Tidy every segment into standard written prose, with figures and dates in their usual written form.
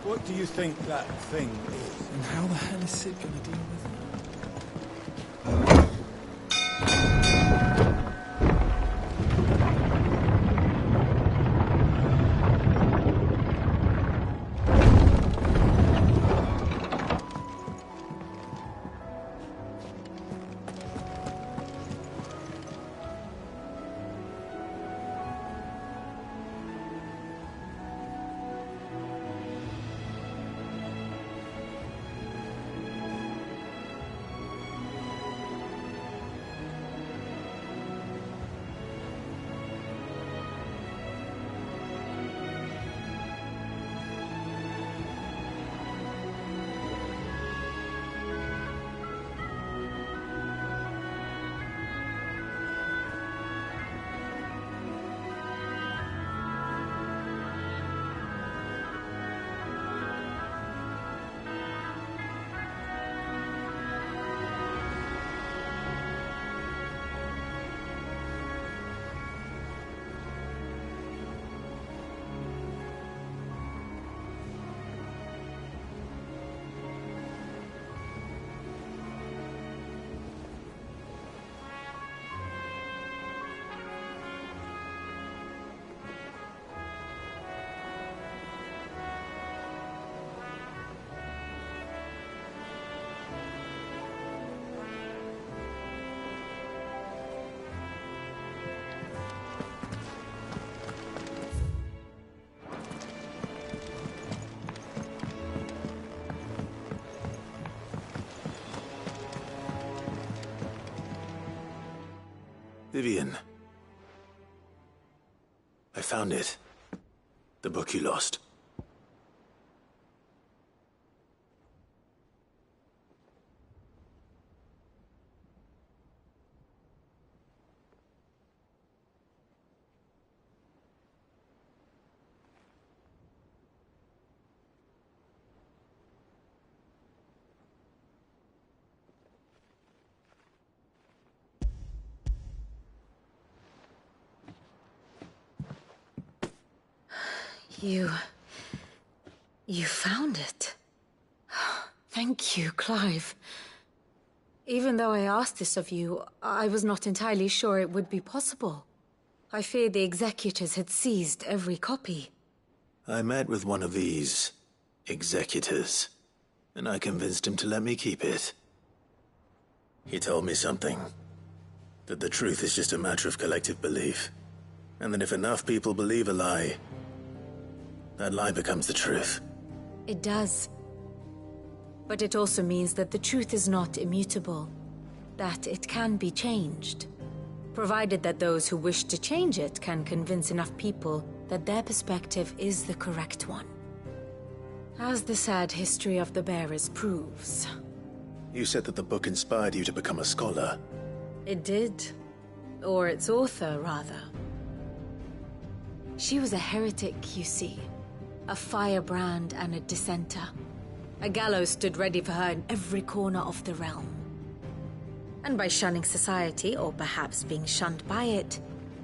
What do you think that thing is? And how the hell is Sid gonna deal with it? Vivian. I found it. The book you lost. You found it. Thank you, Clive. Even though I asked this of you, I was not entirely sure it would be possible. I feared the executors had seized every copy. I met with one of these executors, and I convinced him to let me keep it. He told me something. That the truth is just a matter of collective belief. And that if enough people believe a lie, that lie becomes the truth. It does. But it also means that the truth is not immutable. That it can be changed. Provided that those who wish to change it can convince enough people that their perspective is the correct one. As the sad history of the bearers proves. You said that the book inspired you to become a scholar. It did. Or its author, rather. She was a heretic, you see. A firebrand and a dissenter. A gallows stood ready for her in every corner of the realm. And by shunning society, or perhaps being shunned by it,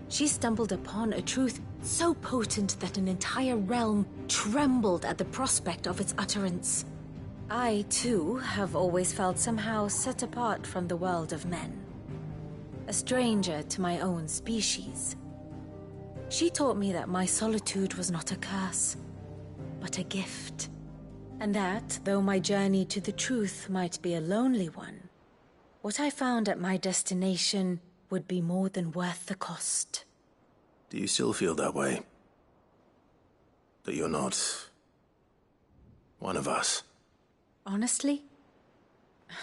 she stumbled upon a truth so potent that an entire realm trembled at the prospect of its utterance. I, too, have always felt somehow set apart from the world of men. A stranger to my own species. She taught me that my solitude was not a curse, but a gift. And that, though my journey to the truth might be a lonely one, what I found at my destination would be more than worth the cost. Do you still feel that way? That you're not one of us? Honestly,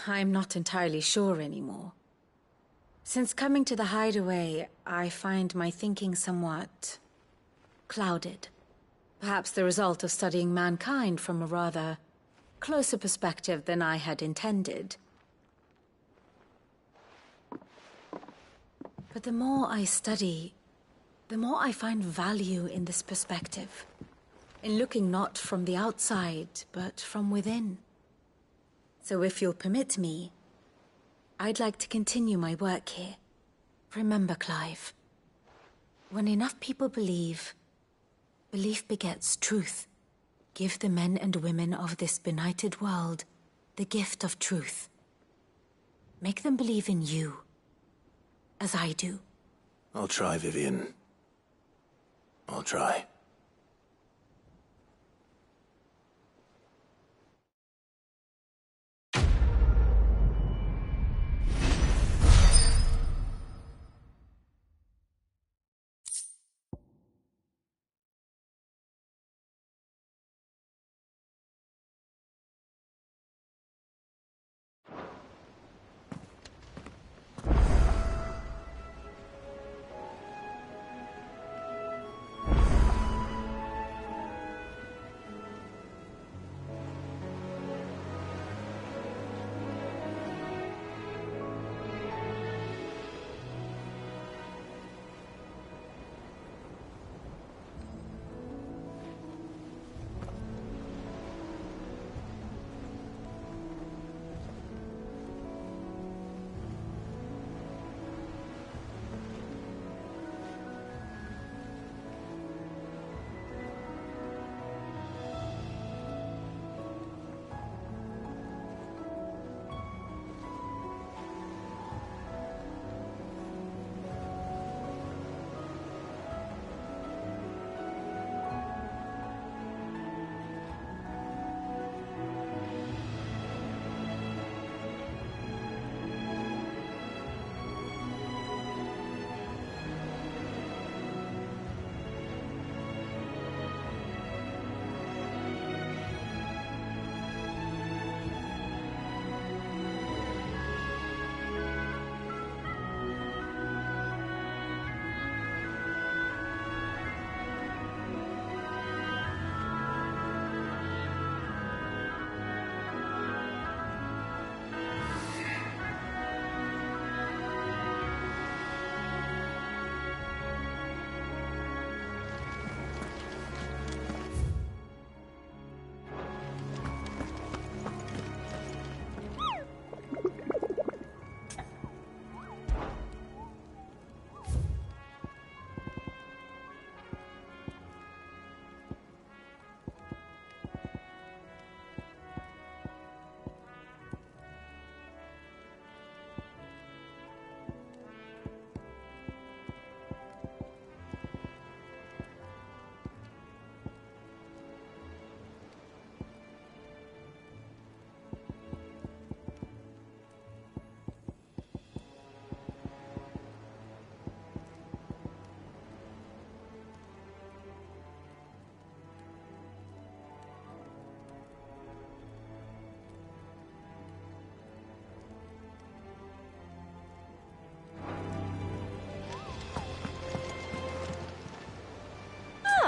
I'm not entirely sure anymore. Since coming to the hideaway, I find my thinking somewhat clouded. Perhaps the result of studying mankind from a rather closer perspective than I had intended. But the more I study, the more I find value in this perspective. In looking not from the outside, but from within. So if you'll permit me, I'd like to continue my work here. Remember, Clive, when enough people believe, belief begets truth. Give the men and women of this benighted world the gift of truth. Make them believe in you, as I do. I'll try, Vivian. I'll try.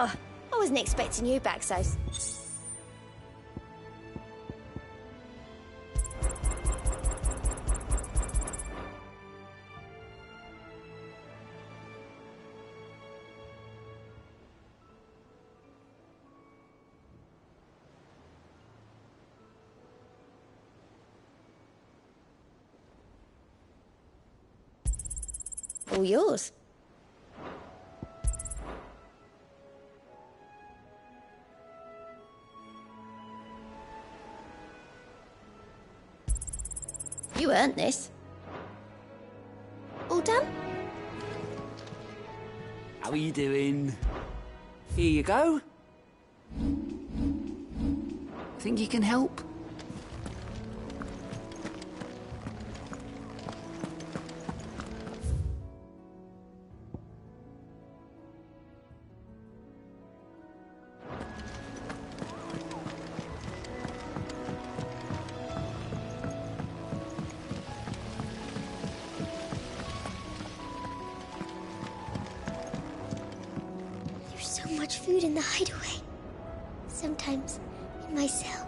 Oh, I wasn't expecting you back so... All yours. You earned this. All done? How are you doing? Here you go. Think you can help? Food in the hideaway. Sometimes, in my cell,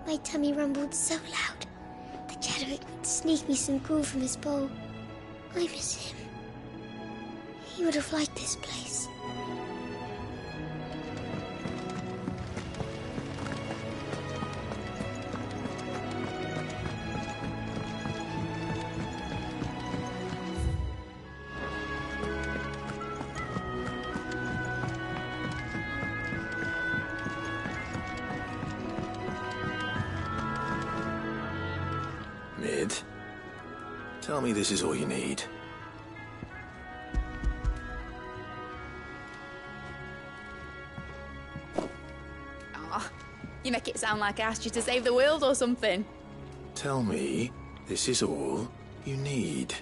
my tummy rumbled so loud that Chadwick would sneak me some gruel from his bowl. I miss him. He would have liked this place. Tell me this is all you need. Aw, you make it sound like I asked you to save the world or something. Tell me this is all you need.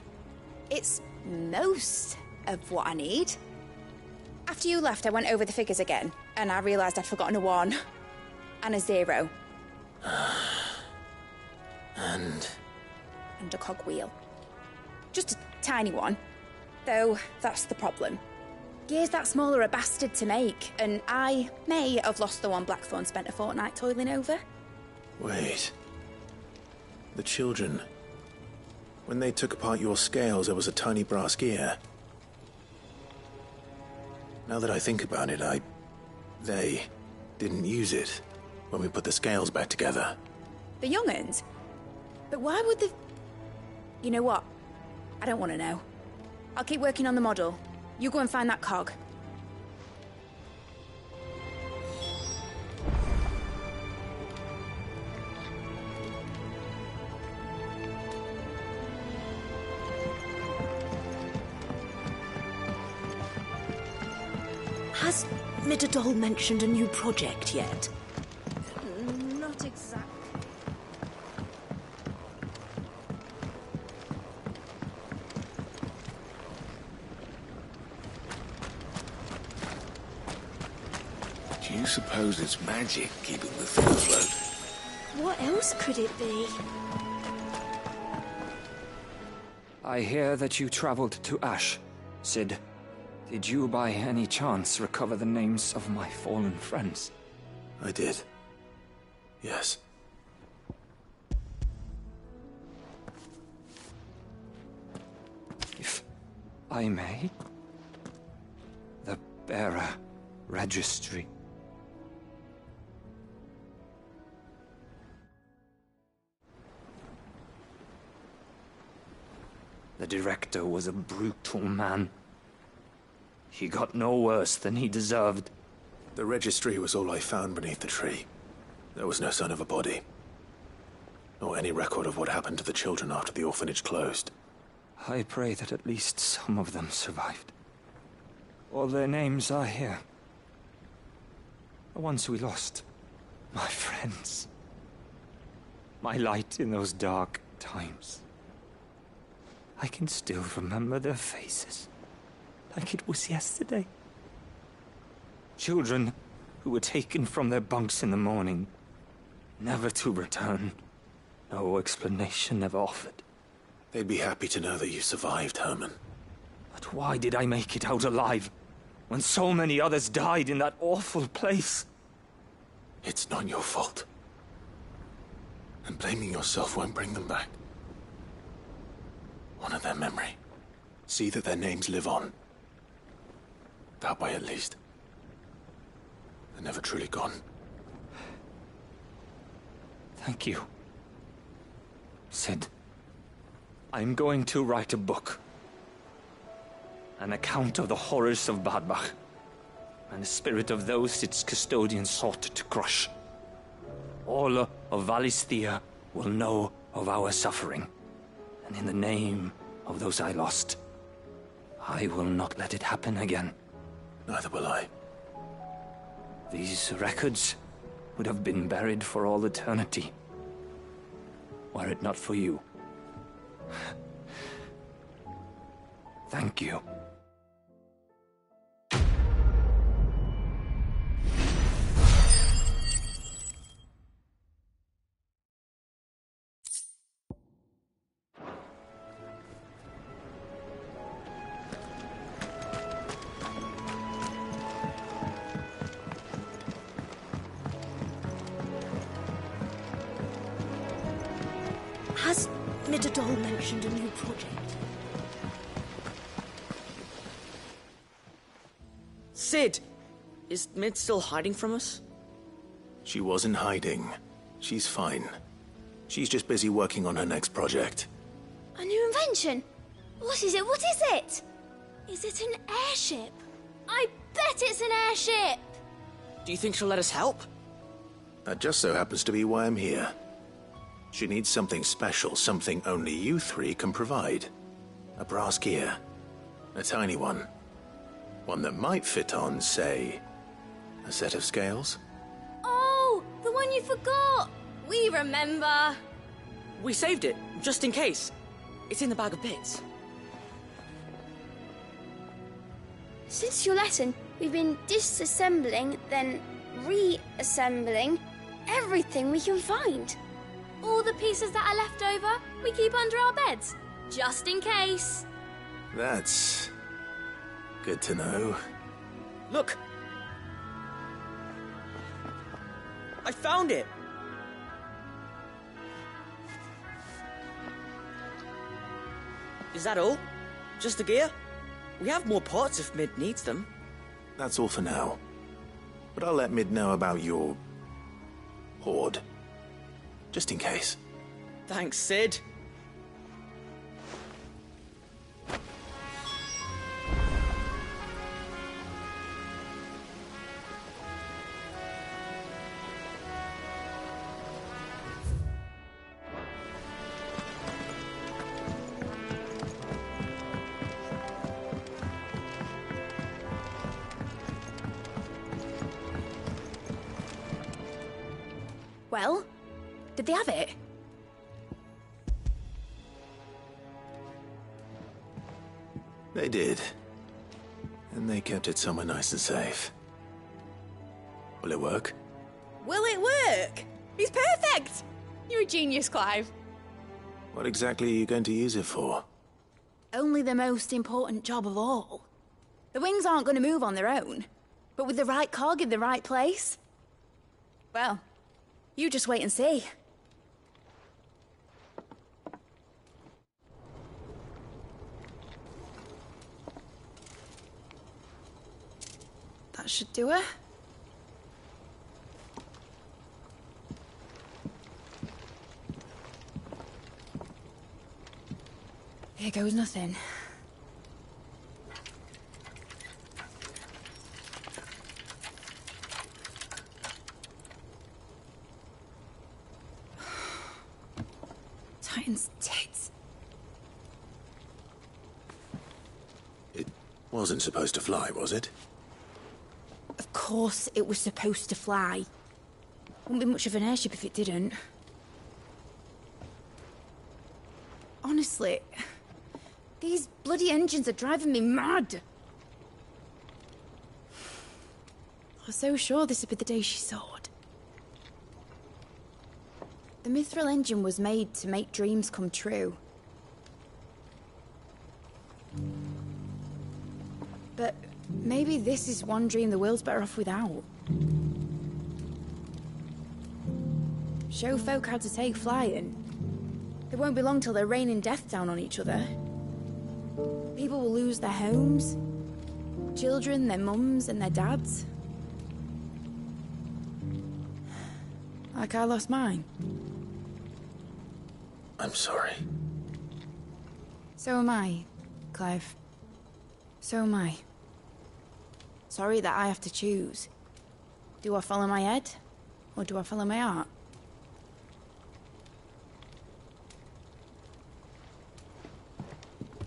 It's most of what I need. After you left, I went over the figures again, and I realised I'd forgotten a 1 and a 0. And a cogwheel. Just a tiny one. Though, that's the problem. Gears that small are a bastard to make, and I may have lost the one Blackthorn spent a fortnight toiling over. wait. The children. When they took apart your scales, there was a tiny brass gear. Now that I think about it, they didn't use it when we put the scales back together. The young'uns? But why would the... You know what? I don't want to know. I'll keep working on the model. You go and find that cog. Has Midadol mentioned a new project yet? Not exactly. Do you suppose it's magic keeping the thing afloat? What else could it be? I hear that you traveled to Ash, Sid. Did you by any chance recover the names of my fallen friends? I did. Yes. If I may? The bearer registry. The director was a brutal man. He got no worse than he deserved. The registry was all I found beneath the tree. There was no sign of a body. Nor any record of what happened to the children after the orphanage closed. I pray that at least some of them survived. All their names are here. The ones we lost. My friends. My light in those dark times. I can still remember their faces. Like it was yesterday. Children who were taken from their bunks in the morning, never to return. No explanation ever offered. They'd be happy to know that you survived, Herman. But why did I make it out alive, when so many others died in that awful place? It's not your fault. And blaming yourself won't bring them back. Honor their memory. See that their names live on. That way, at least. They're never truly gone. Thank you. Sid, I'm going to write a book. An account of the horrors of Badbach, and the spirit of those its custodians sought to crush. All of Valisthea will know of our suffering, and in the name of those I lost, I will not let it happen again. Neither will I. These records would have been buried for all eternity, were it not for you. Thank you. Has Midadol mentioned a new project? Sid! Is Mid still hiding from us? She wasn't hiding. She's fine. She's just busy working on her next project. A new invention? What is it? What is it? Is it an airship? I bet it's an airship! Do you think she'll let us help? That just so happens to be why I'm here. She needs something special, something only you three can provide. A brass gear. A tiny one. One that might fit on, say, a set of scales? Oh, the one you forgot! We remember! We saved it, just in case. It's in the bag of bits. Since your lesson, we've been disassembling, then reassembling everything we can find. All the pieces that are left over, we keep under our beds, just in case. That's good to know. Look! I found it! Is that all? Just the gear? We have more parts if Mid needs them. That's all for now. But I'll let Mid know about your hoard. Just in case. Thanks, Sid. Well, did they have it? They did. And they kept it somewhere nice and safe. Will it work? Will it work? He's perfect! You're a genius, Clive. What exactly are you going to use it for? Only the most important job of all. The wings aren't going to move on their own, but with the right cog in the right place. Well, you just wait and see. That should do it. Here goes nothing. Titan's tits. It wasn't supposed to fly, was it? Of course it was supposed to fly. Wouldn't be much of an airship if it didn't. Honestly, these bloody engines are driving me mad. I was so sure this would be the day she soared. The Mithril engine was made to make dreams come true. But maybe this is one dream the world's better off without. Show folk how to take flight and it won't be long till they're raining death down on each other. People will lose their homes, children, their mums and their dads. Like I lost mine. I'm sorry. So am I, Clive. So am I. Sorry that I have to choose. Do I follow my head, or do I follow my heart?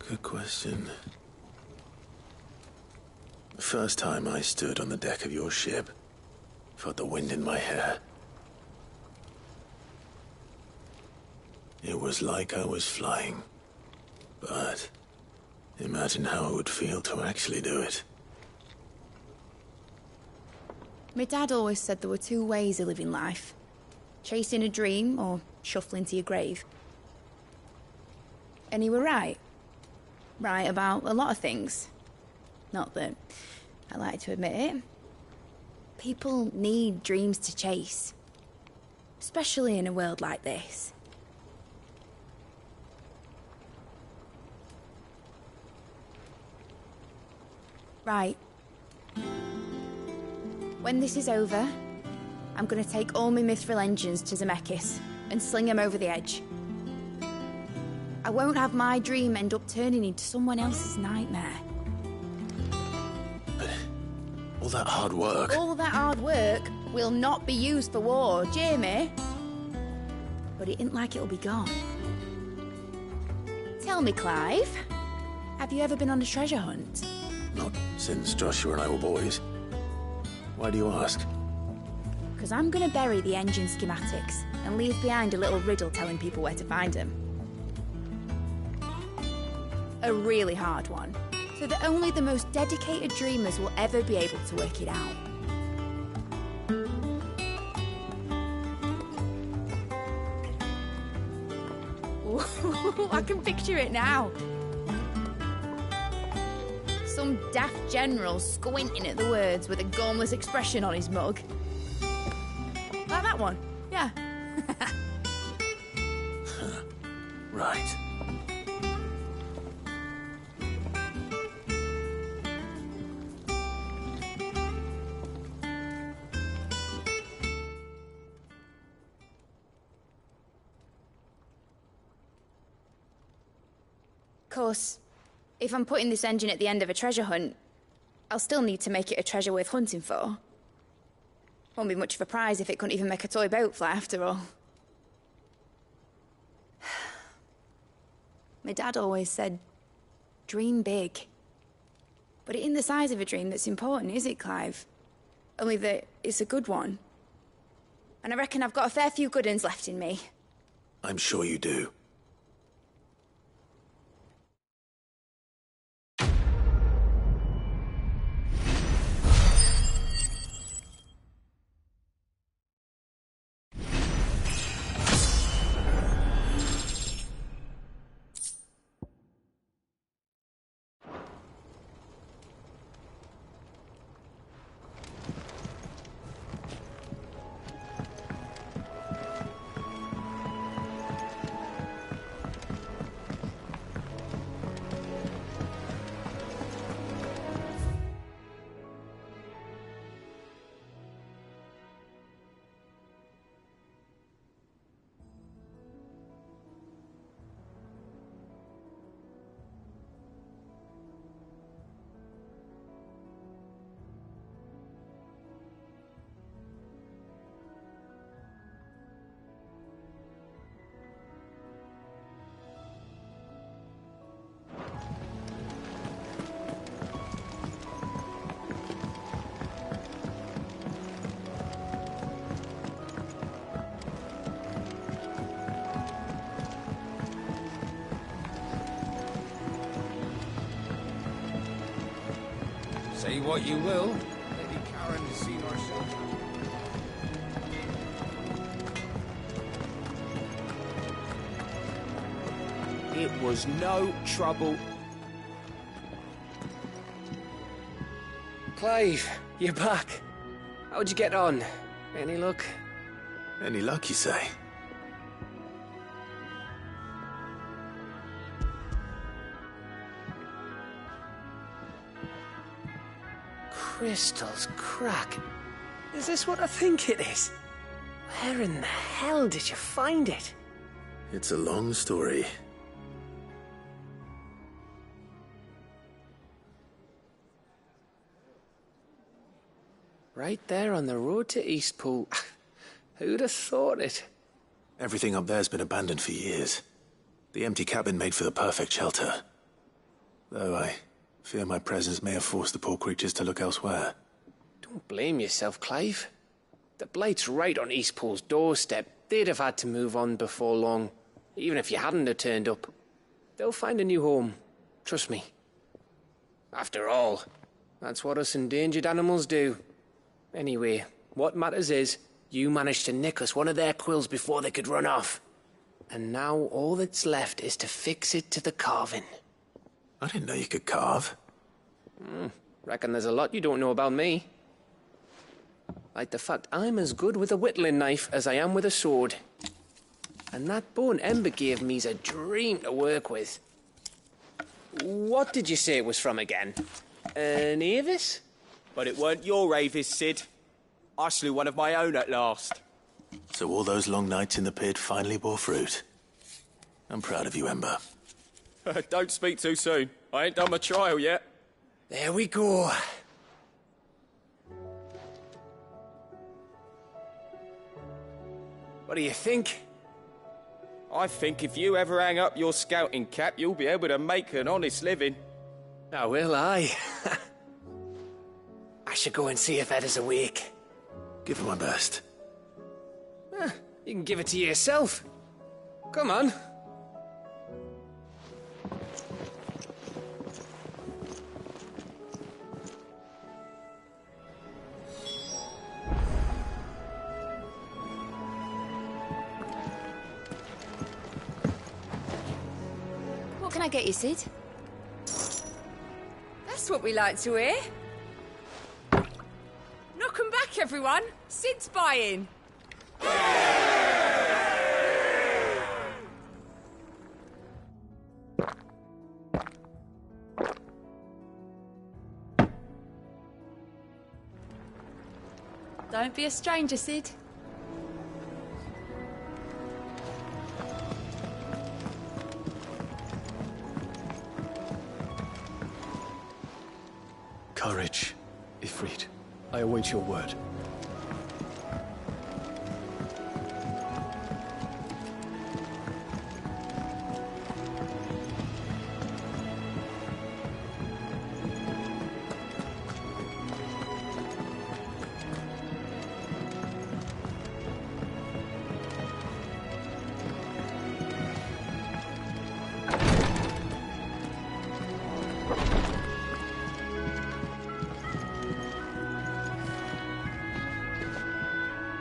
Good question. The first time I stood on the deck of your ship, felt the wind in my hair. It was like I was flying. But imagine how it would feel to actually do it. My dad always said there were two ways of living life. Chasing a dream or shuffling to your grave. And he were right. Right about a lot of things. Not that I like to admit it. People need dreams to chase. Especially in a world like this. Right. When this is over, I'm gonna take all my Mithril engines to Zemeckis and sling them over the edge. I won't have my dream end up turning into someone else's nightmare. But all that hard work... All that hard work will not be used for war, Jamie. But but it ain't like it'll be gone. Tell me, Clive, have you ever been on a treasure hunt? Not since Joshua and I were boys. Why do you ask? Because I'm going to bury the engine schematics and leave behind a little riddle telling people where to find them. A really hard one, so that only the most dedicated dreamers will ever be able to work it out. Ooh, I can picture it now. Some daft general squinting at the words with a gormless expression on his mug. Like that one, yeah. Right. Of course, if I'm putting this engine at the end of a treasure hunt, I'll still need to make it a treasure worth hunting for. Won't be much of a prize if it couldn't even make a toy boat fly after all. My dad always said, dream big. But it ain't the size of a dream that's important, is it, Clive? Only that it's a good one. And I reckon I've got a fair few good uns left in me. I'm sure you do. Say what you will, Lady Karen has seen herself. It was no trouble. Clive, you're back. How'd you get on? Any luck? Any luck, you say? Crystal's crack. Is this what I think it is? Where in the hell did you find it? It's a long story. Right there on the road to Eastpool. Who'd have thought it? Everything up there's been abandoned for years. The empty cabin made for the perfect shelter. Though I fear my presence may have forced the poor creatures to look elsewhere. Don't blame yourself, Clive. The Blight's right on Eastpool's doorstep. They'd have had to move on before long, even if you hadn't have turned up. They'll find a new home. Trust me. After all, that's what us endangered animals do. Anyway, what matters is, you managed to nick us one of their quills before they could run off. And now all that's left is to fix it to the carving. I didn't know you could carve. Reckon there's a lot you don't know about me. Like the fact I'm as good with a whittling knife as I am with a sword. And that bone Ember gave me's a dream to work with. What did you say it was from again? An Avis? But it weren't your Avis, Sid. I slew one of my own at last. So all those long nights in the pit finally bore fruit. I'm proud of you, Ember. Don't speak too soon. I ain't done my trial yet. There we go. What do you think? I think if you ever hang up your scouting cap, you'll be able to make an honest living. Oh, will I? I should go and see if Ed is awake. Give it my best. You can give it to yourself. Come on. What can I get you, Sid? That's what we like to hear. Knock 'em back, everyone. Sid's buying. Don't be a stranger, Sid. Courage, Ifrit. I await your word.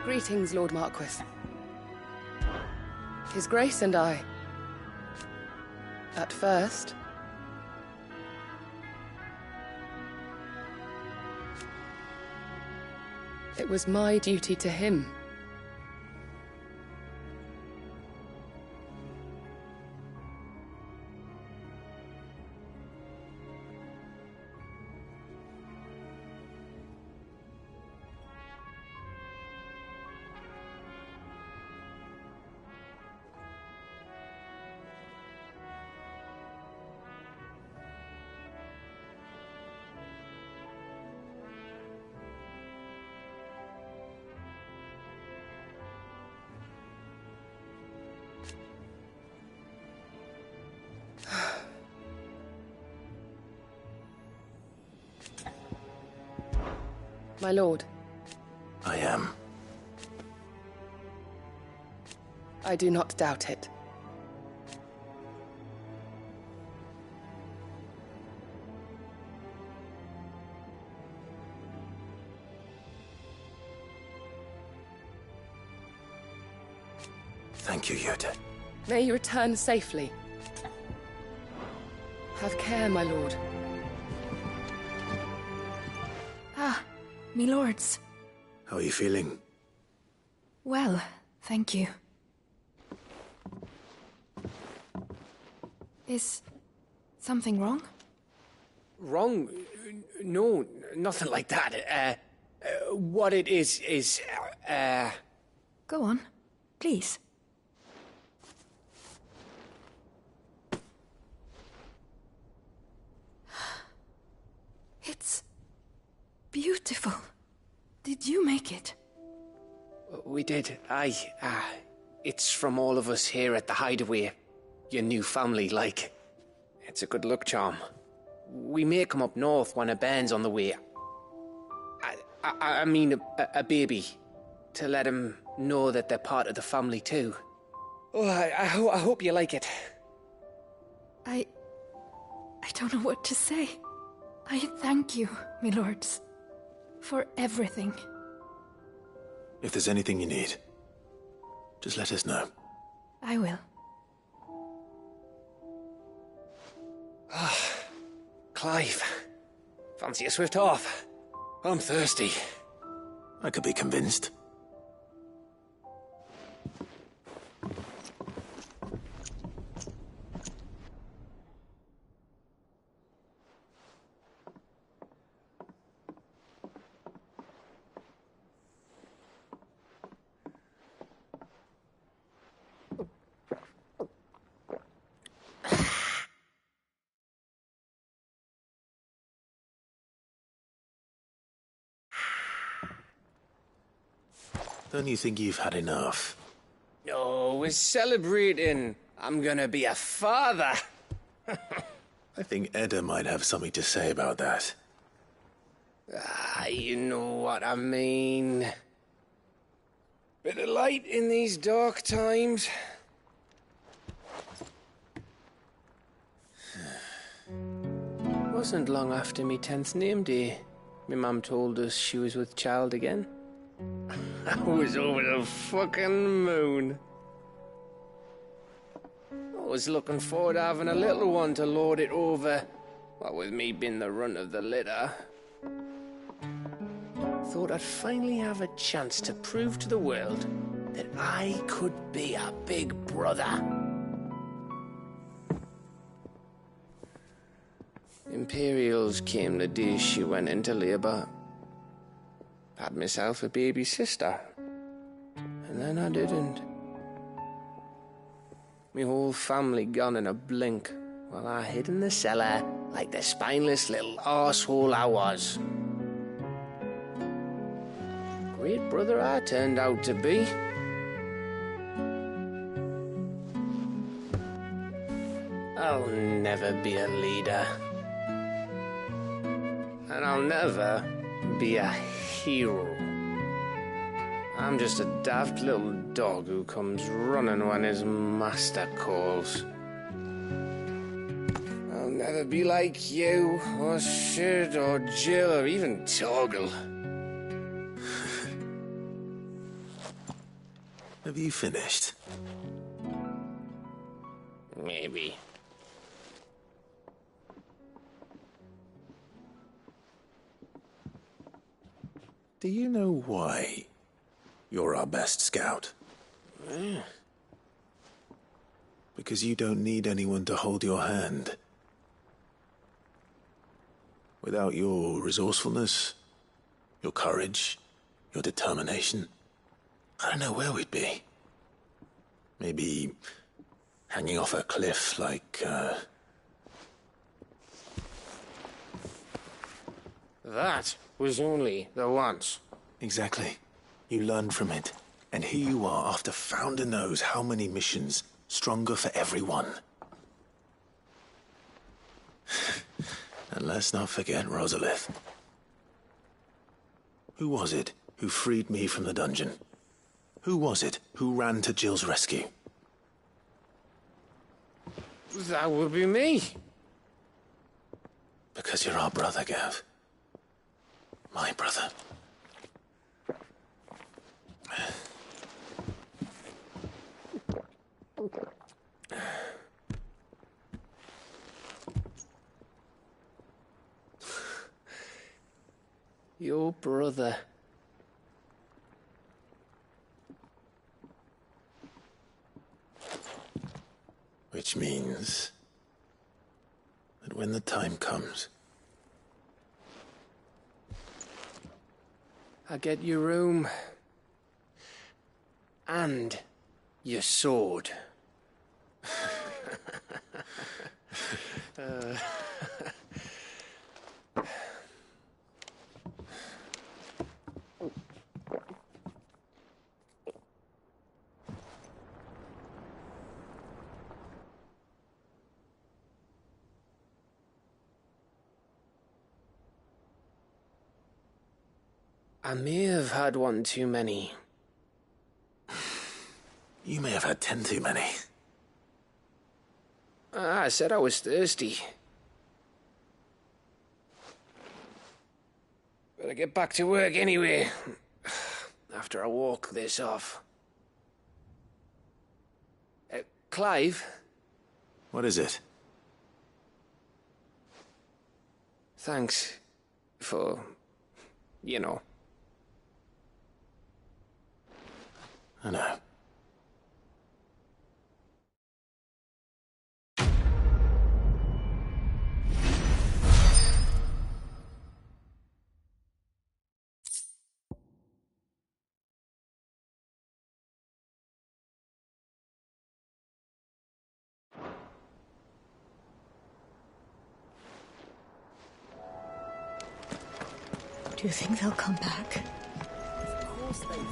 Greetings, Lord Marquis. His Grace and I. At first, it was my duty to him. My lord. I am. I do not doubt it. Thank you, Yota. May you return safely. Have care, my lord. Ah, me lords. How are you feeling? Well, thank you. Is something wrong? Wrong? No, nothing like that. What it is... Go on, please. It's beautiful. Did you make it? We did. Aye. It's from all of us here at the Hideaway. Your new family, like. It's a good luck charm. We may come up north when a band's on the way. I mean a baby. To let him know that they're part of the family too. Oh, I hope you like it. I don't know what to say. I thank you, my lords, for everything. If there's anything you need, just let us know. I will. Clive, fancy a swift off? I'm thirsty. I could be convinced. Don't you think you've had enough? No, we're celebrating. I'm gonna be a father. I think Edda might have something to say about that. Ah, you know what I mean. Bit of light in these dark times. Wasn't long after me 10th name day, my mum told us she was with child again. I was over the fucking moon. I was looking forward to having a little one to lord it over, what with me being the runt of the litter. Thought I'd finally have a chance to prove to the world that I could be a big brother. Imperials came the day she went into labour. Had myself a baby sister. And then I didn't. Me whole family gone in a blink, while I hid in the cellar like the spineless little arsehole I was. Great brother I turned out to be. I'll never be a leader. And I'll never be a hero. I'm just a daft little dog who comes running when his master calls. I'll never be like you, or Sid, or Jill, or even Torgal. Have you finished? Maybe. Do you know why you're our best scout? Because you don't need anyone to hold your hand. Without your resourcefulness, your courage, your determination, I don't know where we'd be. Maybe hanging off a cliff like, That was only the once. Exactly. You learned from it. And here you are after Founder knows how many missions, stronger for everyone. And let's not forget Rosalith. Who was it who freed me from the dungeon? Who was it who ran to Jill's rescue? That would be me. Because you're our brother, Gav. My brother. Your brother. Which means that when the time comes, I get your room. And your sword. I may have had one too many. you may have had 10 too many. I said I was thirsty. Better get back to work anyway, after I walk this off. Clive? What is it? Thanks for, you know. I know. Do you think they'll come back? Of course they will.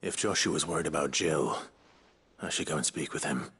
If Joshua's worried about Jill, I should go and speak with him.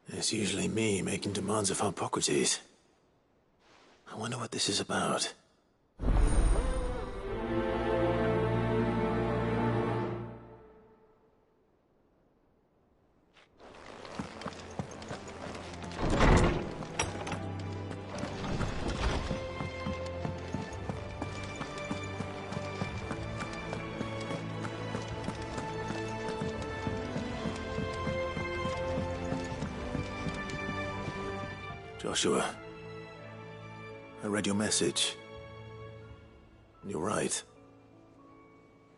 It's usually me making demands of Hippocrates. I wonder what this is about. Joshua, I read your message. You're right.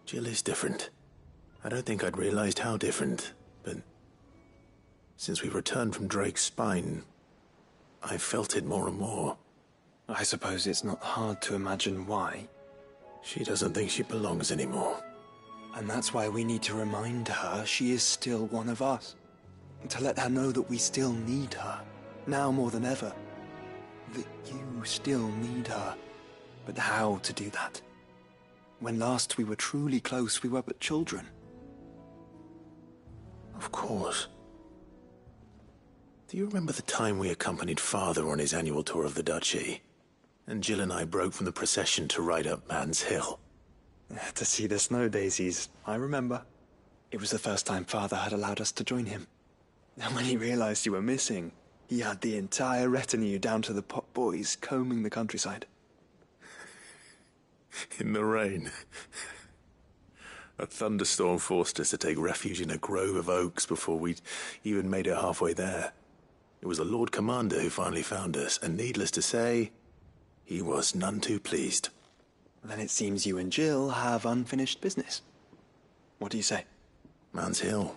Jill is different. I don't think I'd realized how different, but since we returned from Drake's spine, I've felt it more and more. I suppose it's not hard to imagine why. She doesn't think she belongs anymore. And that's why we need to remind her she is still one of us. To let her know that we still need her. Now more than ever. That you still need her. But how to do that? When last we were truly close, we were but children. Of course. Do you remember the time we accompanied Father on his annual tour of the Duchy? And Jill and I broke from the procession to ride up Man's Hill. To see the snow daisies, I remember. It was the first time Father had allowed us to join him. And when he realized you were missing, he had the entire retinue down to the pot boys combing the countryside. In the rain. A thunderstorm forced us to take refuge in a grove of oaks before we'd even made it halfway there. It was the Lord Commander who finally found us, and needless to say, he was none too pleased. Then it seems you and Jill have unfinished business. What do you say? Man's Hill.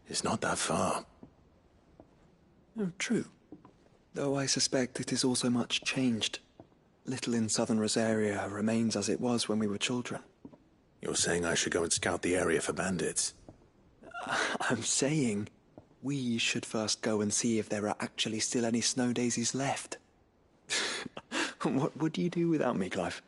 It's not that far. Oh, true. Though I suspect it is also much changed. Little in southern Rosaria remains as it was when we were children. You're saying I should go and scout the area for bandits? I'm saying we should first go and see if there are actually still any snow daisies left. What would you do without me, Clive?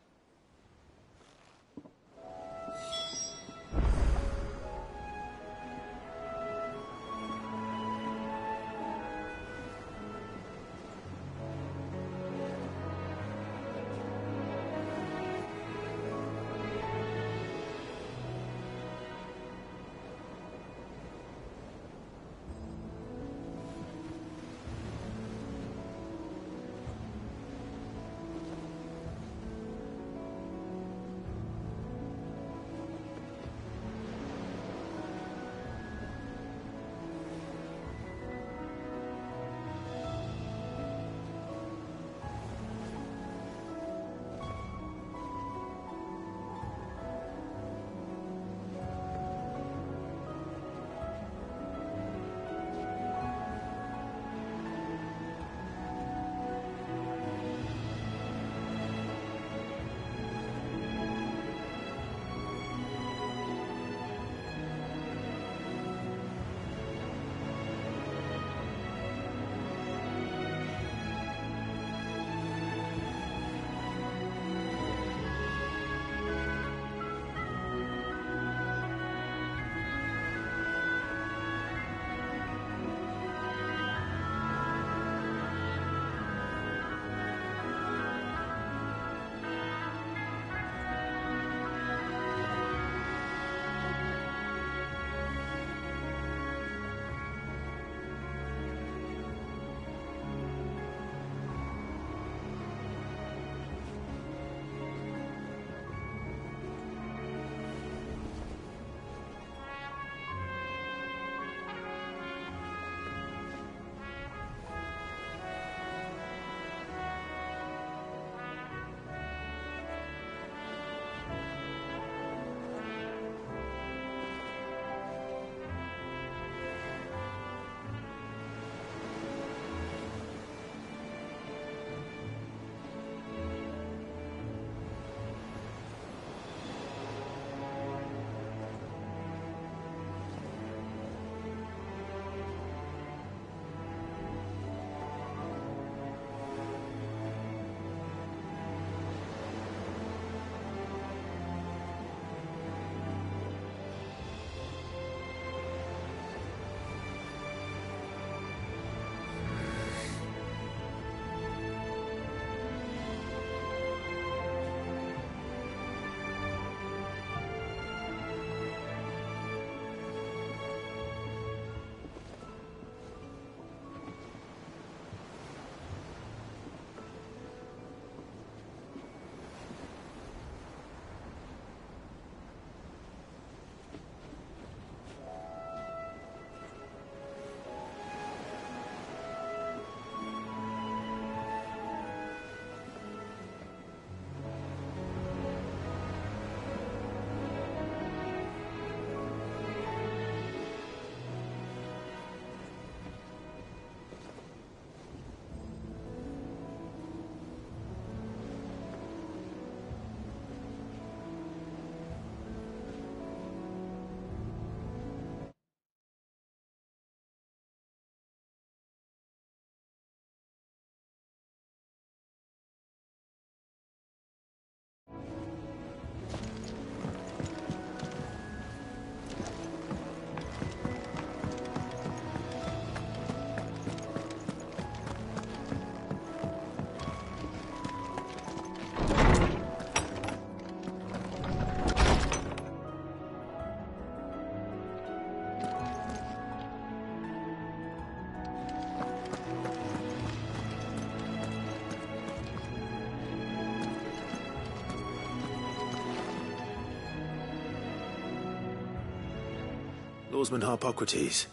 Lawsman Harpocrates.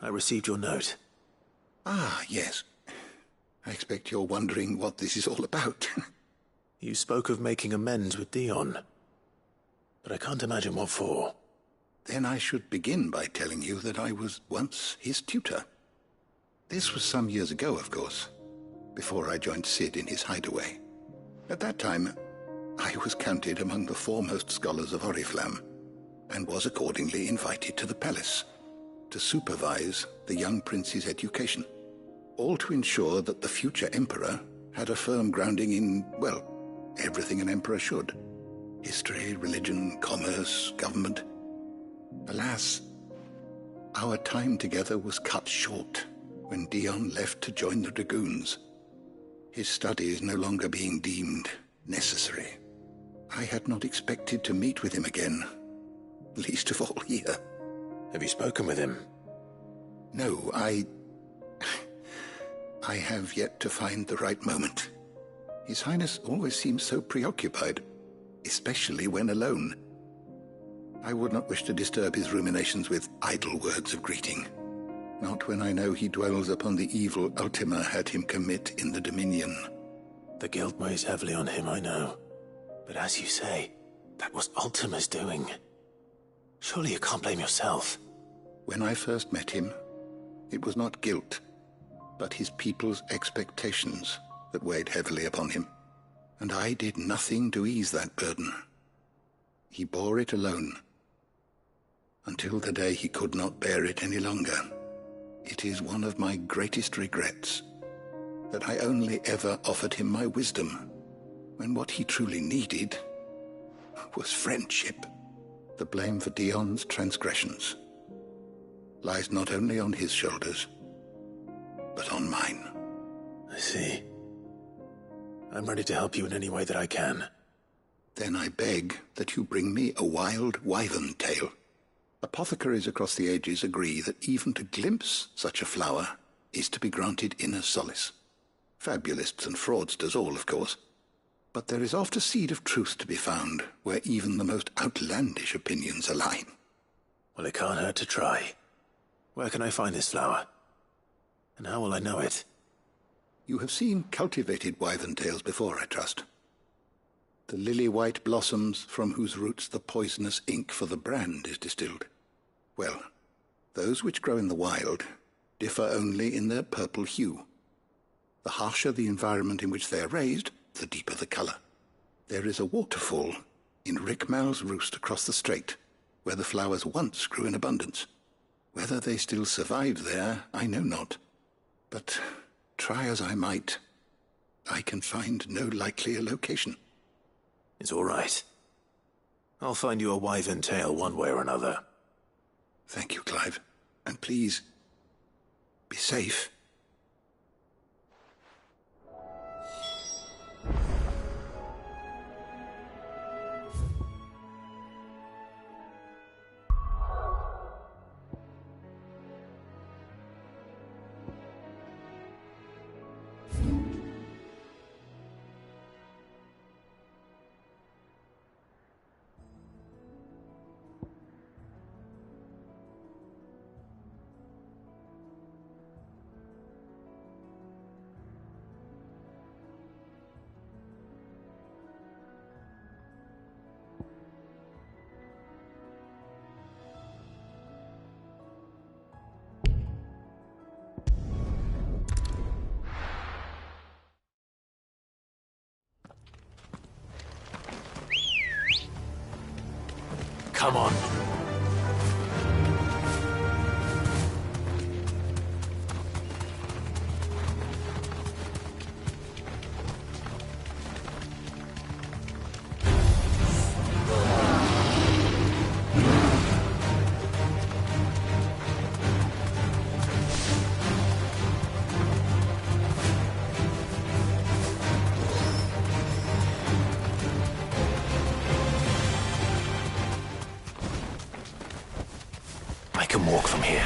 I received your note. Ah, yes. I expect you're wondering what this is all about. You spoke of making amends with Dion, but I can't imagine what for. Then I should begin by telling you that I was once his tutor. This was some years ago, of course, before I joined Cid in his hideaway. At that time, I was counted among the foremost scholars of Oriflamme, and was accordingly invited to the palace to supervise the young prince's education, all to ensure that the future emperor had a firm grounding in, well, everything an emperor should. History, religion, commerce, government. Alas, our time together was cut short when Dion left to join the Dragoons, his studies no longer being deemed necessary. I had not expected to meet with him again, least of all here. Have you spoken with him? No, I have yet to find the right moment. His Highness always seems so preoccupied, especially when alone. I would not wish to disturb his ruminations with idle words of greeting, not when I know he dwells upon the evil Ultima had him commit in the Dominion. The guilt weighs heavily on him, I know. But as you say, that was Ultima's doing. Surely you can't blame yourself. When I first met him, it was not guilt, but his people's expectations that weighed heavily upon him, and I did nothing to ease that burden. He bore it alone, until the day he could not bear it any longer. It is one of my greatest regrets that I only ever offered him my wisdom, when what he truly needed was friendship. The blame for Dion's transgressions lies not only on his shoulders, but on mine. I see. I'm ready to help you in any way that I can. Then I beg that you bring me a wild wyvern tail. Apothecaries across the ages agree that even to glimpse such a flower is to be granted inner solace. Fabulists and fraudsters all, of course. But there is oft a seed of truth to be found where even the most outlandish opinions align. Well, it can't hurt to try. Where can I find this flower? And how will I know it? You have seen cultivated wyvern tails before, I trust. The lily-white blossoms from whose roots the poisonous ink for the brand is distilled. Well, those which grow in the wild differ only in their purple hue. The harsher the environment in which they are raised, the deeper the color. There is a waterfall in Rickmal's roost across the strait, where the flowers once grew in abundance. Whether they still survive there, I know not. But try as I might, I can find no likelier location. It's all right. I'll find you a wyvern tail one way or another. Thank you, Clive. And please, be safe. Come on. I can walk from here.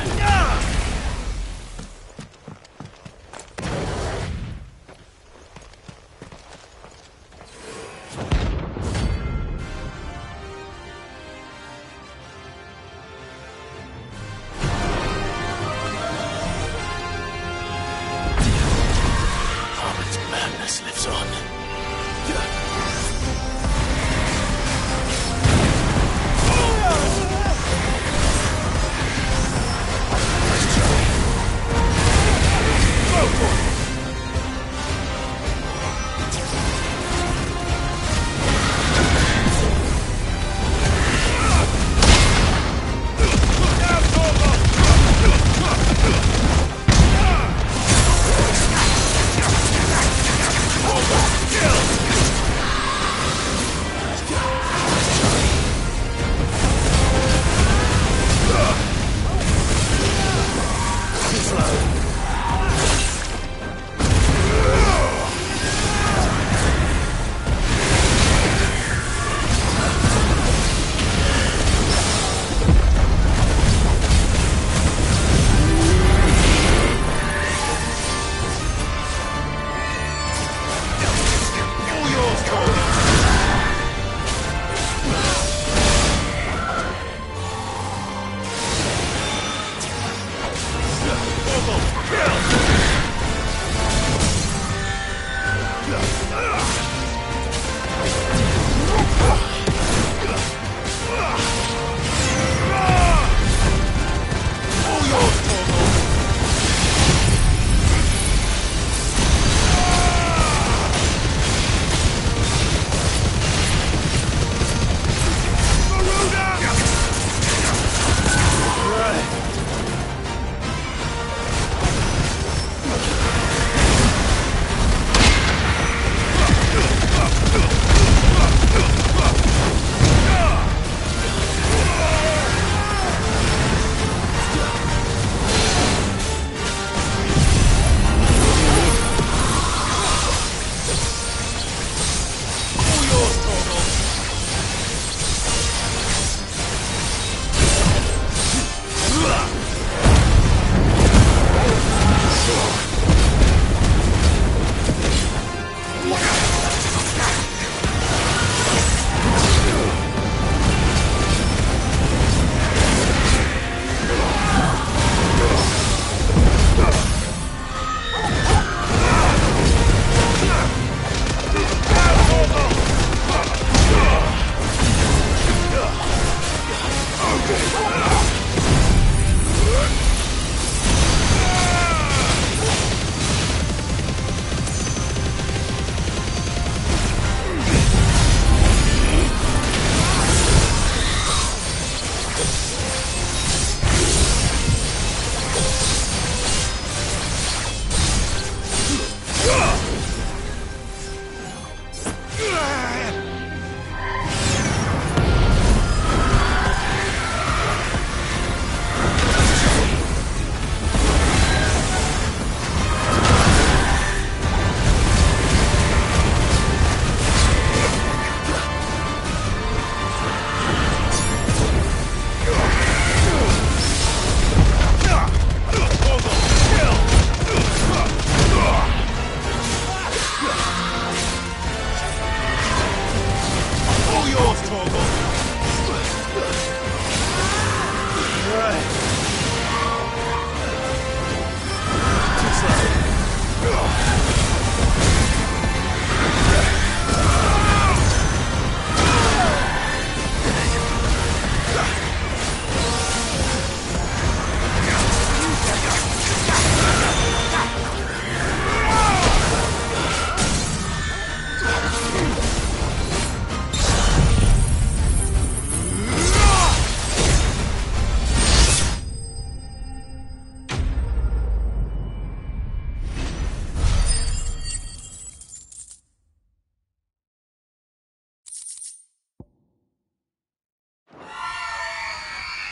This lives on.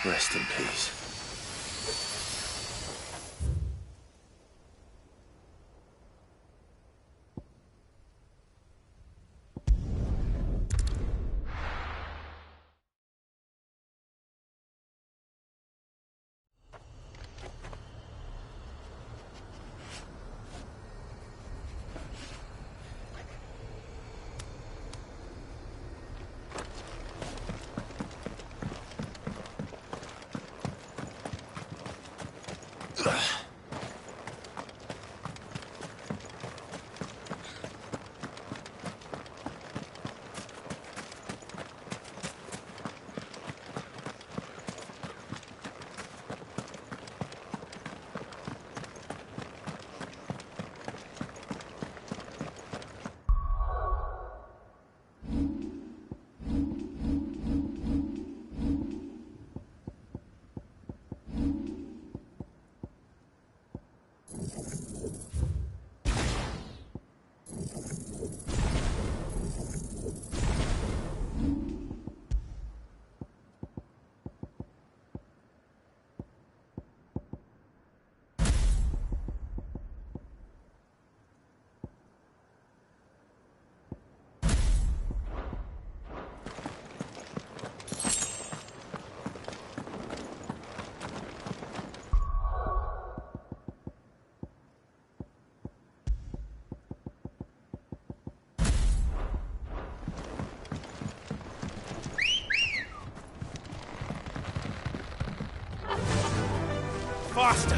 Rest in peace. Faster!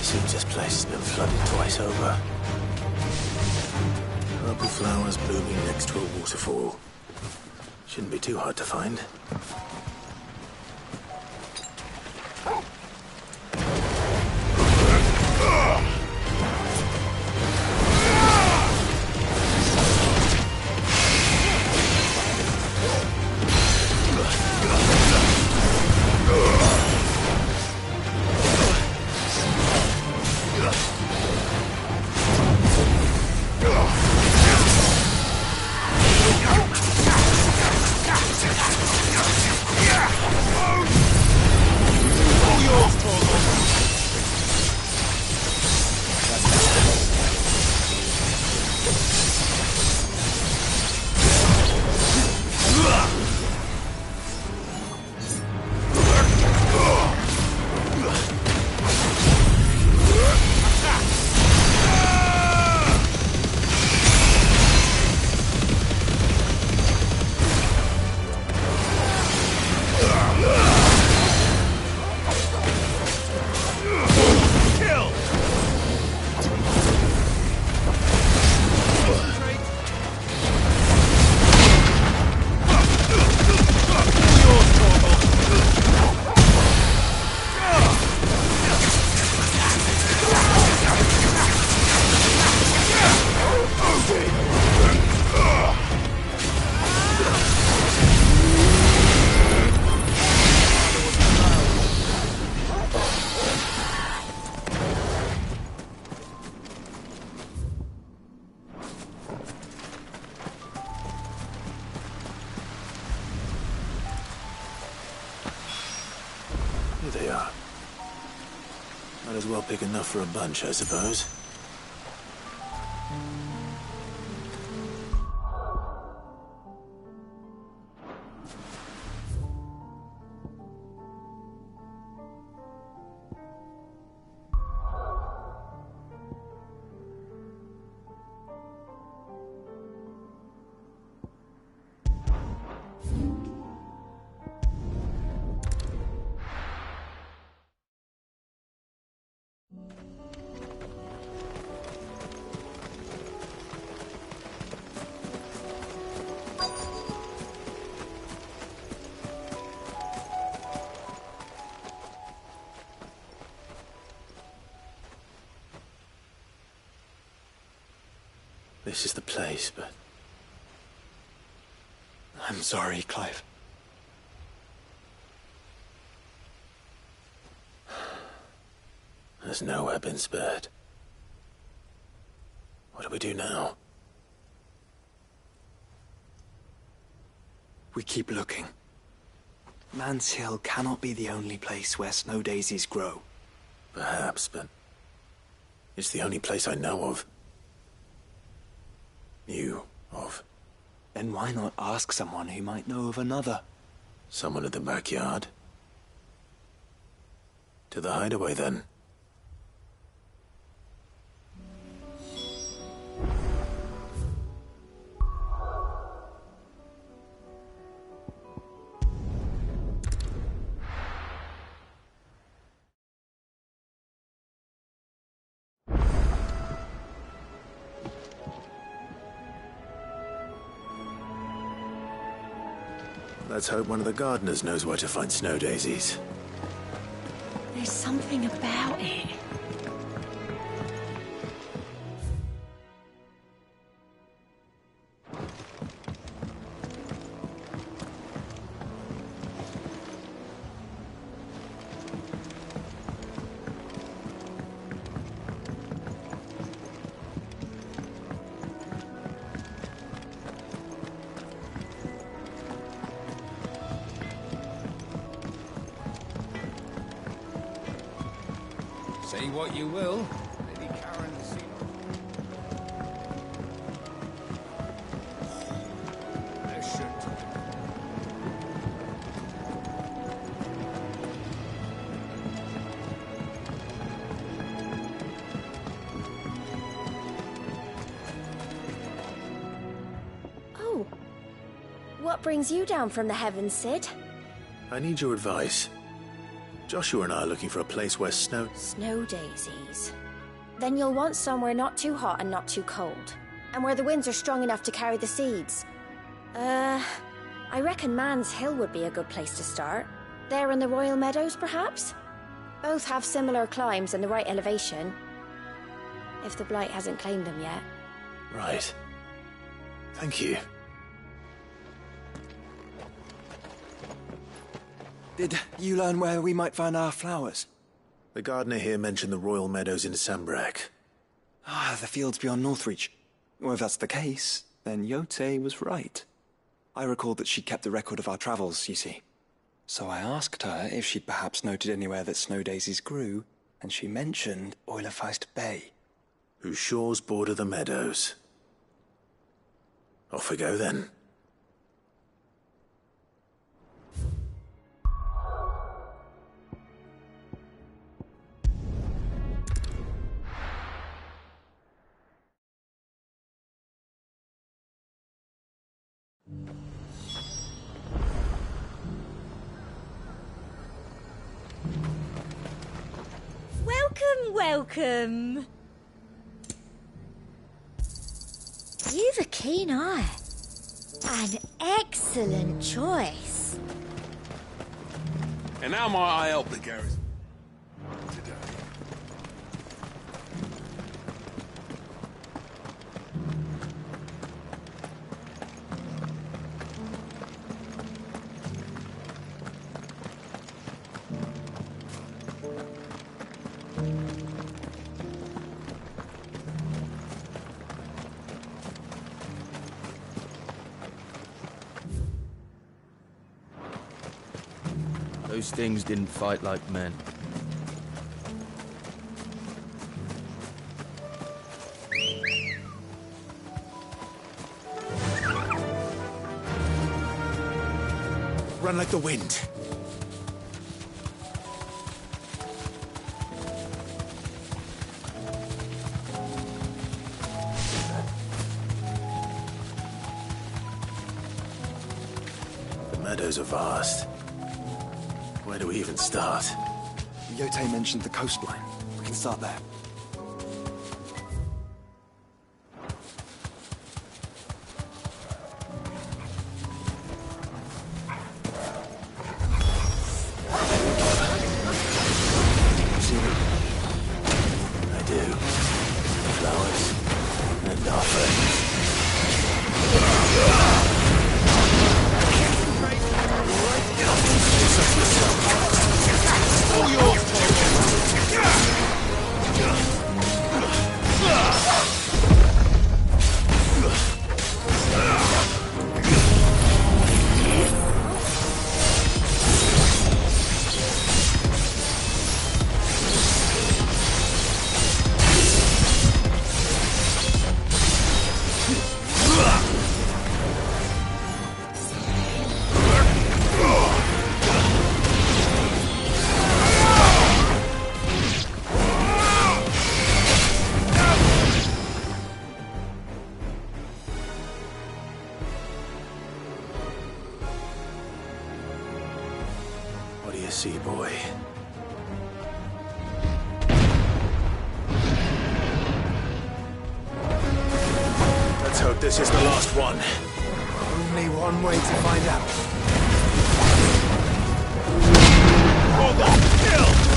Seems this place has been flooded twice over. Purple flowers blooming next to a waterfall. Shouldn't be too hard to find. Here they are. Might as well pick enough for a bunch, I suppose. This is the place, but... I'm sorry, Clive. There's nowhere been spared. What do we do now? We keep looking. Man's Hill cannot be the only place where snow daisies grow. Perhaps, but... it's the only place I know of. Knew of. Then why not ask someone who might know of another? Someone at the backyard? To the hideaway, then. Let's hope one of the gardeners knows where to find snow daisies. There's something about it. Say what you will, Lady Karen's seen. Oh. What brings you down from the heavens, Sid? I need your advice. Joshua and I are looking for a place where snow daisies. Then you'll want somewhere not too hot and not too cold. And where the winds are strong enough to carry the seeds. I reckon Man's Hill would be a good place to start. There in the Royal Meadows, perhaps? Both have similar climbs and the right elevation. If the Blight hasn't claimed them yet. Right. Thank you. Did you learn where we might find our flowers? The gardener here mentioned the Royal Meadows in Sambrak. Ah, the fields beyond Northreach. Well, if that's the case, then Yote was right. I recalled that she kept the record of our travels, you see. So I asked her if she'd perhaps noted anywhere that snow daisies grew, and she mentioned Oilefeist Bay. Whose shores border the meadows. Off we go then. Welcome. You've a keen eye. An excellent choice. And how might I help the garrison today? Those things didn't fight like men. Run like the wind. The meadows are vast. Where do we even start? Yote mentioned the coastline. We can start there. See them? I do. Flowers and our friends. All yours, What do you see, boy? Let's hope this is the last one. Only one way to find out. hold on, kill!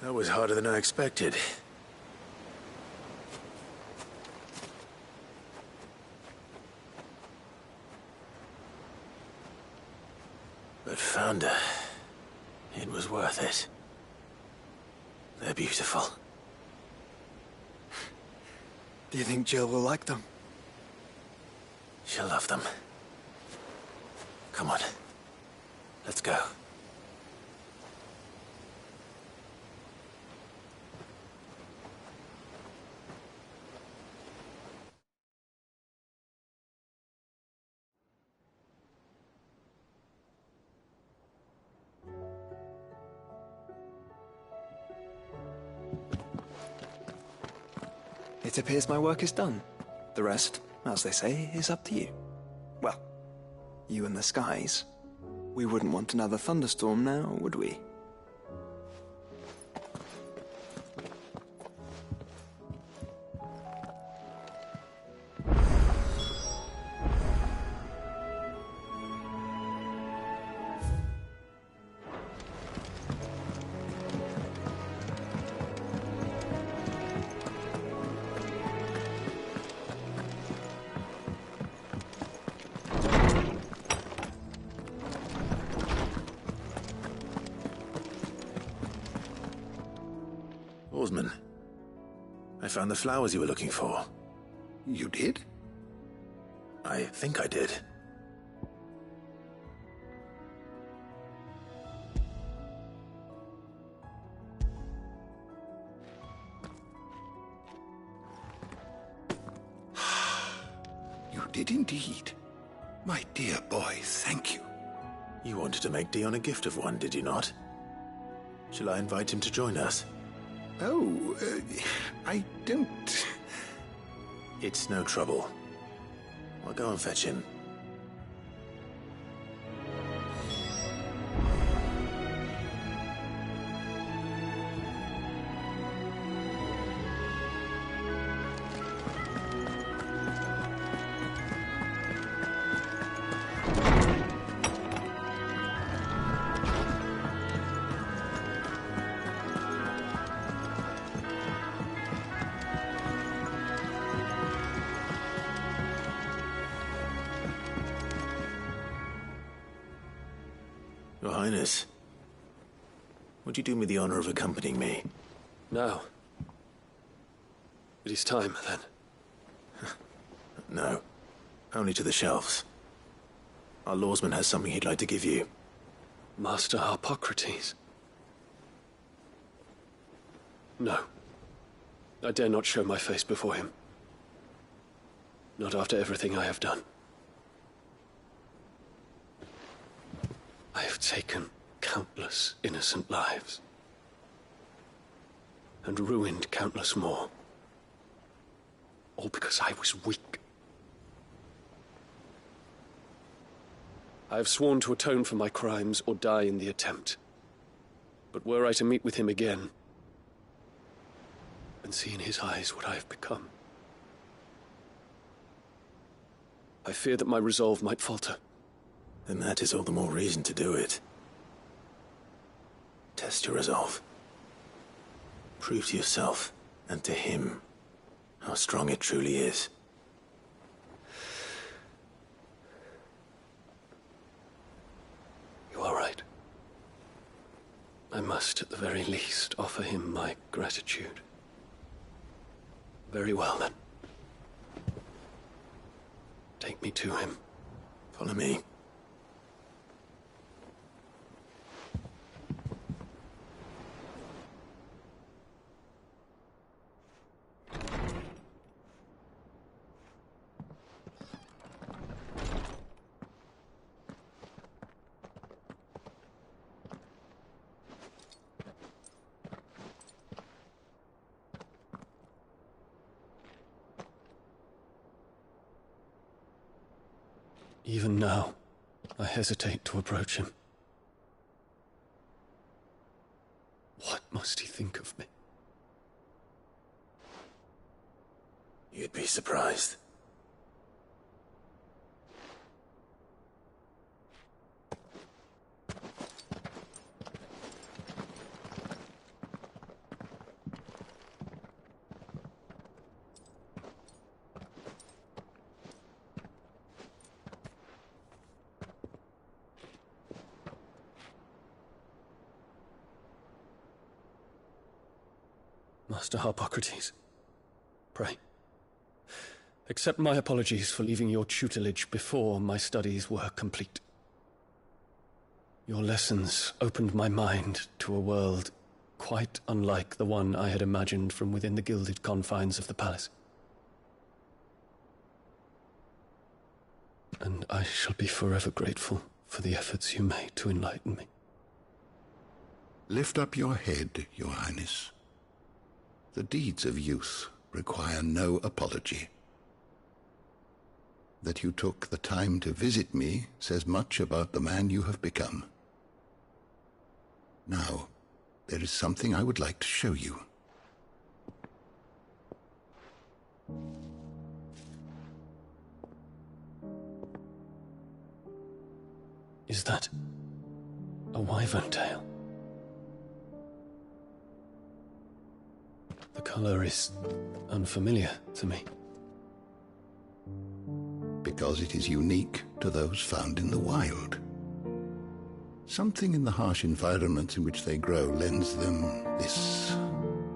That was harder than I expected. But found her. It was worth it. They're beautiful. Do you think Jill will like them? She'll love them. Come on. Let's go. It appears my work is done. The rest, as they say, is up to you. Well, you and the skies. We wouldn't want another thunderstorm now, would we? Oarsman, I found the flowers you were looking for. You did? I think I did. You did indeed. My dear boy, thank you. You wanted to make Dion a gift of one, did you not? Shall I invite him to join us? Oh, I don't... It's no trouble. I'll go and fetch him. Your Highness, would you do me the honor of accompanying me? No. It is time, then. No. Only to the shelves. Our lawsman has something he'd like to give you. Master Harpocrates. No. I dare not show my face before him. Not after everything I have done. I have taken countless innocent lives. And ruined countless more. All because I was weak. I have sworn to atone for my crimes or die in the attempt. But were I to meet with him again, and see in his eyes what I have become, I fear that my resolve might falter. Then that is all the more reason to do it. Test your resolve. Prove to yourself, and to him, how strong it truly is. You are right. I must, at the very least, offer him my gratitude. Very well, then. Take me to him. Follow me. Even now, I hesitate to approach him. What must he think of me? You'd be surprised. Master Harpocrates, pray, accept my apologies for leaving your tutelage before my studies were complete. Your lessons opened my mind to a world quite unlike the one I had imagined from within the gilded confines of the palace. And I shall be forever grateful for the efforts you made to enlighten me. Lift up your head, Your Highness. The deeds of youth require no apology. That you took the time to visit me says much about the man you have become. Now, there is something I would like to show you. Is that a wyvern tail? The color is unfamiliar to me. Because it is unique to those found in the wild. Something in the harsh environments in which they grow lends them this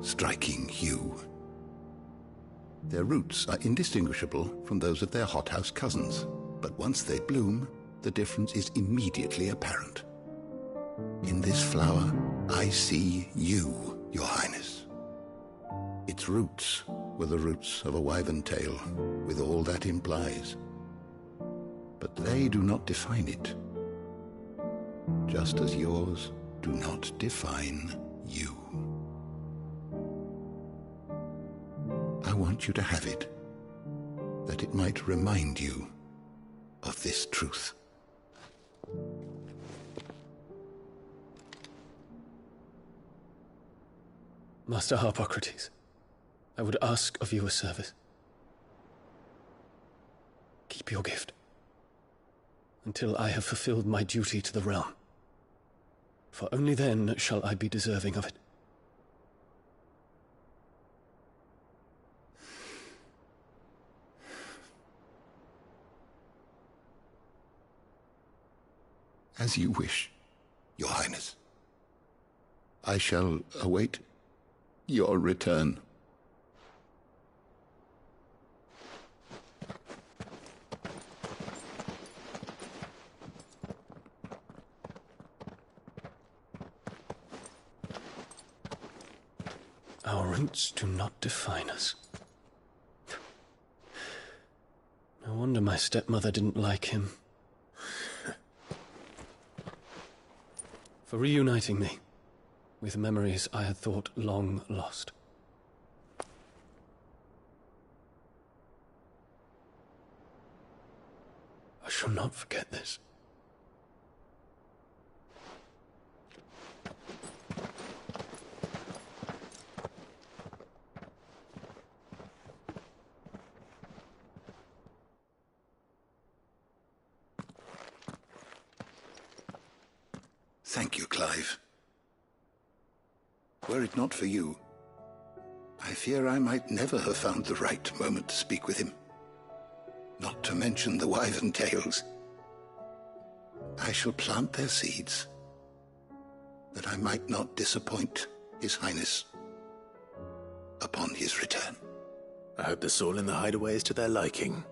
striking hue. Their roots are indistinguishable from those of their hothouse cousins, but once they bloom, the difference is immediately apparent. In this flower, I see you, Your Highness. Its roots were the roots of a wyvern tail, with all that implies. But they do not define it, just as yours do not define you. I want you to have it, that it might remind you of this truth. Master Harpocrates, I would ask of you a service. Keep your gift until I have fulfilled my duty to the realm, for only then shall I be deserving of it. As you wish, Your Highness. I shall await your return. Our roots do not define us. No wonder my stepmother didn't like him. For reuniting me with memories I had thought long lost. I shall not forget this. Thank you, Clive. Were it not for you, I fear I might never have found the right moment to speak with him. Not to mention the wyvern tales. I shall plant their seeds, that I might not disappoint His Highness upon his return. I hope the soil in the hideaway is to their liking.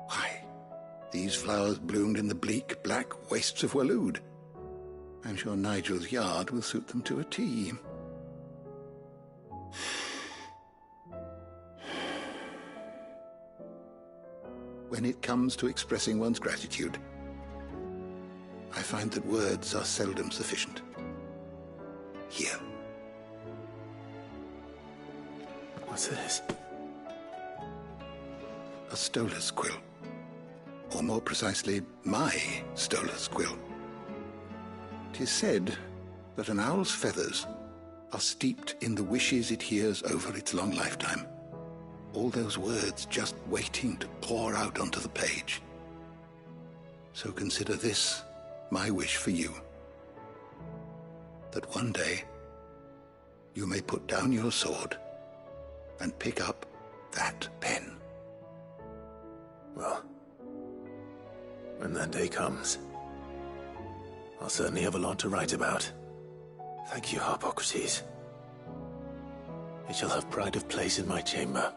Why, these flowers bloomed in the bleak, black wastes of Waloed. I'm sure Nigel's yard will suit them to a T. When it comes to expressing one's gratitude, I find that words are seldom sufficient. Here. What's this? A stolas quill. Or more precisely, my stolas quill. 'Tis said that an owl's feathers are steeped in the wishes it hears over its long lifetime. All those words just waiting to pour out onto the page. So consider this my wish for you. That one day you may put down your sword and pick up that pen. Well, when that day comes, I'll certainly have a lot to write about. Thank you, Harpocrates. It shall have pride of place in my chamber.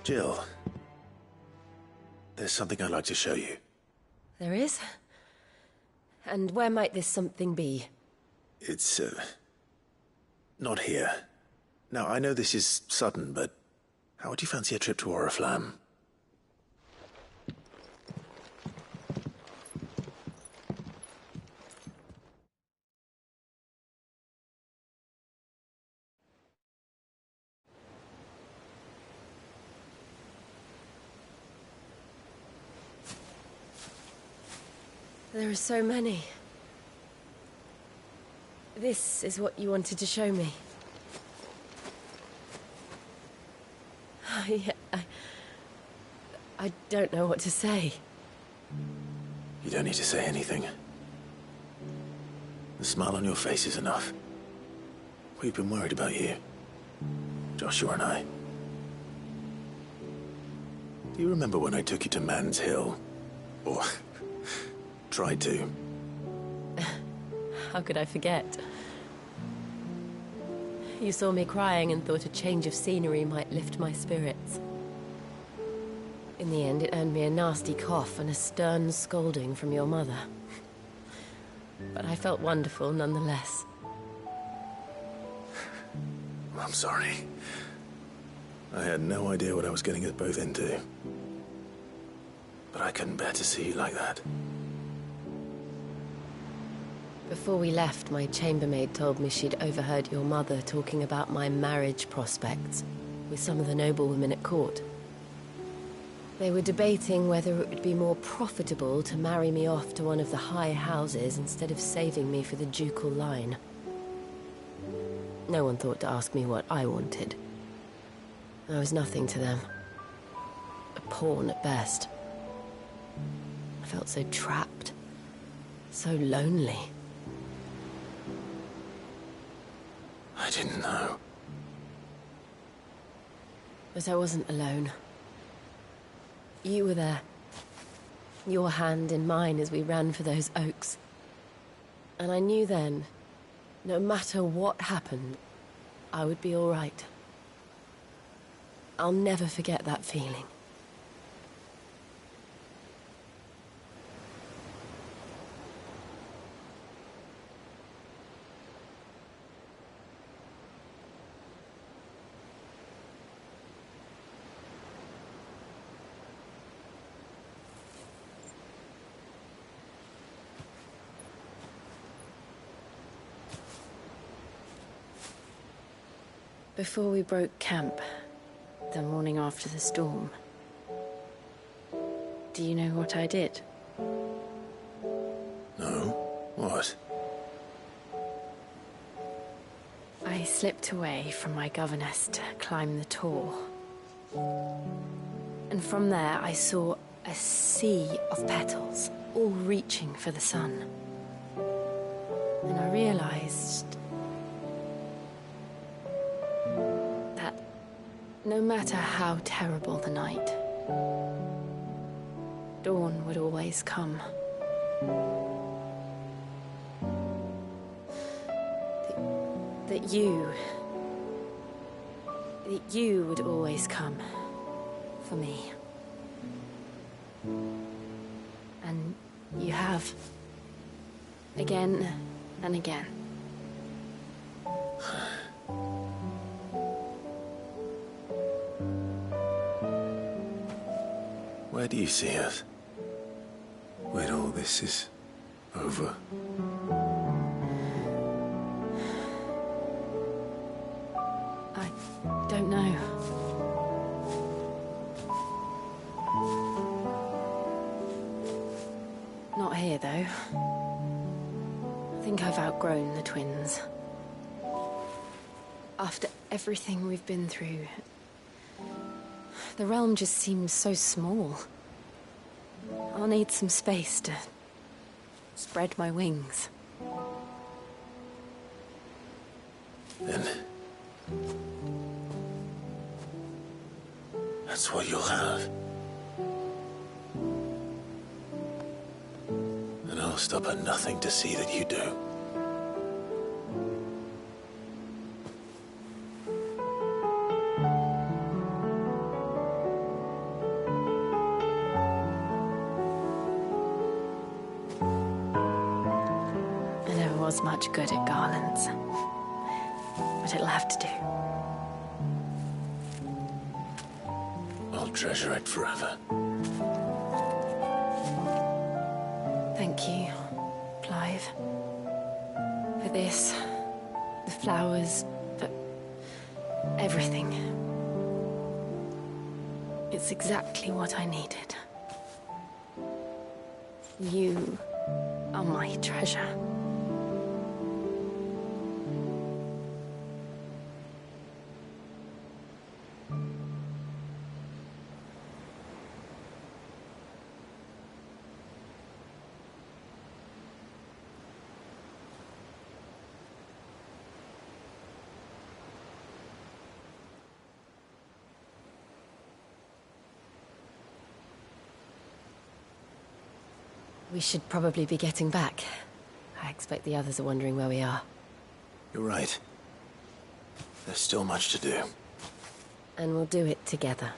Jill, there's something I'd like to show you. There is? And where might this something be? It's, not here. Now, I know this is sudden, but how would you fancy a trip to Oriflamme? There are so many. This is what you wanted to show me. I don't know what to say. You don't need to say anything. The smile on your face is enough. We've been worried about you, Joshua and I. Do you remember when I took you to Man's Hill? Or tried to? How could I forget? You saw me crying and thought a change of scenery might lift my spirits. In the end, it earned me a nasty cough and a stern scolding from your mother. but I felt wonderful nonetheless. I'm sorry. I had no idea what I was getting us both into. But I couldn't bear to see you like that. Before we left, my chambermaid told me she'd overheard your mother talking about my marriage prospects with some of the noblewomen at court. They were debating whether it would be more profitable to marry me off to one of the high houses instead of saving me for the ducal line. No one thought to ask me what I wanted. I was nothing to them. A pawn at best. I felt so trapped. So lonely. I didn't know. But I wasn't alone. You were there. Your hand in mine as we ran for those oaks. And I knew then, no matter what happened, I would be all right. I'll never forget that feeling. Before we broke camp, the morning after the storm, do you know what I did? No? What? I slipped away from my governess to climb the tor. And from there I saw a sea of petals, all reaching for the sun. And I realized no matter how terrible the night, dawn would always come. That you would always come for me. And you have. Again and again. Where do you see us? When all this is over? I don't know. Not here, though. I think I've outgrown the twins. After everything we've been through, the realm just seems so small. I'll need some space to spread my wings. Then that's what you'll have. And I'll stop at nothing to see that you do. Was much good at garlands, but it'll have to do. I'll treasure it forever. Thank you, Clive, for this, the flowers, for everything. It's exactly what I needed. You are my treasure. We should probably be getting back. I expect the others are wondering where we are. You're right. There's still much to do. And we'll do it together.